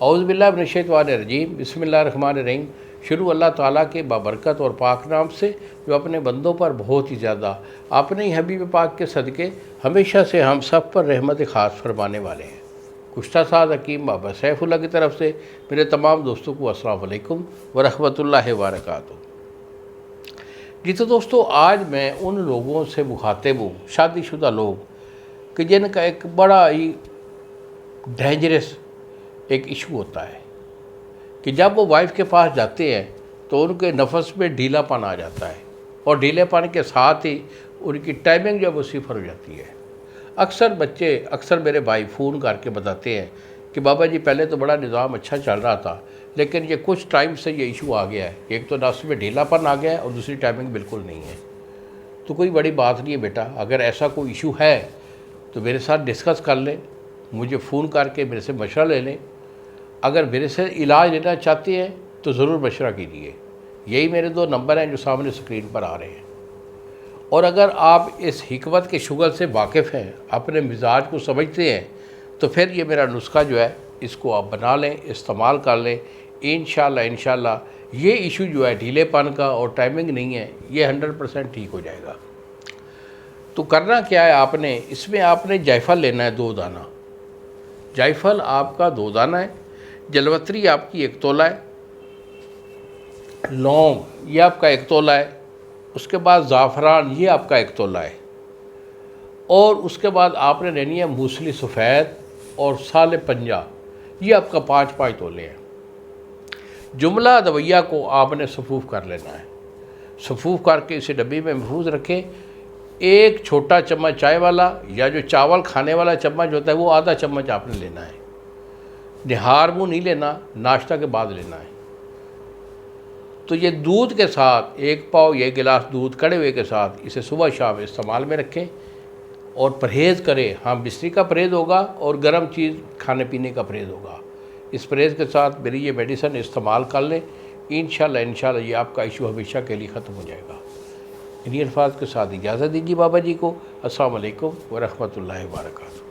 औज़ुबिल्लाहि मिनश्शैतानिर्रजीम बिस्मिल्लाहिर्रहमानिर्रहीम। शुरू अल्लाह ताला के बाबरकत और पाक नाम से जो अपने बंदों पर बहुत ही ज़्यादा अपने ही हबीब पाक के सदक़े हमेशा से हम सब पर रहमत ख़ास फरमाने वाले हैं। कुश्ता साद हकीम बाबा सैफुल्लाह की तरफ से मेरे तमाम दोस्तों को अस्सलाम वालेकुम व रहमतुल्लाहि व बरकातुहू। जी तो दोस्तों, आज मैं उन लोगों से मुखातिब हूँ, शादीशुदा लोग, कि जिनका एक बड़ा ही डेंजरस एक इशू होता है कि जब वो वाइफ के पास जाते हैं तो उनके नफस में ढीलापन आ जाता है और ढीलेपन के साथ ही उनकी टाइमिंग जो है वो सिफर हो जाती है। अक्सर मेरे भाई फ़ोन करके बताते हैं कि बाबा जी पहले तो बड़ा निज़ाम अच्छा चल रहा था, लेकिन ये कुछ टाइम से ये इशू आ गया है। एक तो नफ्स में ढीलापन आ गया है और दूसरी टाइमिंग बिल्कुल नहीं है। तो कोई बड़ी बात नहीं है बेटा, अगर ऐसा कोई इशू है तो मेरे साथ डिस्कस कर लें, मुझे फ़ोन करके मेरे से मशवरा ले लें। अगर मेरे से इलाज लेना चाहते हैं तो ज़रूर मशवरा कीजिए। यही मेरे 2 नंबर हैं जो सामने स्क्रीन पर आ रहे हैं। और अगर आप इस हिकमत के शुगल से वाकिफ़ हैं, अपने मिजाज को समझते हैं, तो फिर ये मेरा नुस्खा जो है इसको आप बना लें, इस्तेमाल कर लें। इंशाल्लाह ये इशू जो है ढीलेपन का और टाइमिंग नहीं है, ये 100% ठीक हो जाएगा। तो करना क्या है आपने, इसमें आपने जायफल लेना है 2 दाना। जायफल आपका 2 दाना है, जलवत्री आपकी 1 तोला है, लौंग ये आपका 1 तोला है, उसके बाद ज़ाफ़रान ये आपका 1 तोला है, और उसके बाद आपने लेनी है मूसली सफ़ेद और साले पंजा ये आपका 5-5 तोले हैं। जुमला दवैया को आपने सफूफ़ कर लेना है। सफूफ़ करके इसे डब्बी में महफूज रखें। 1 छोटा चम्मच चाय वाला या जो चावल खाने वाला चम्मच होता है वो आधा चम्मच आपने लेना है। निहार मुँह नहीं लेना, नाश्ता के बाद लेना है। तो ये दूध के साथ 1 पाव ये गिलास दूध कड़े हुए के साथ इसे सुबह शाम इस्तेमाल में रखें और परहेज़ करें। हाँ, बिस्तर का परहेज़ होगा और गर्म चीज़ खाने पीने का परहेज़ होगा। इस परहेज़ के साथ मेरी ये मेडिसिन इस्तेमाल कर लें, इंशाल्लाह ये आपका इशू हमेशा के लिए ख़त्म हो जाएगा। इन्हीं अल्फाज के साथ इजाज़त दीजिए बाबा जी को। अस्सलाम वालेकुम व रहमतुल्लाहि व बरकातुहू।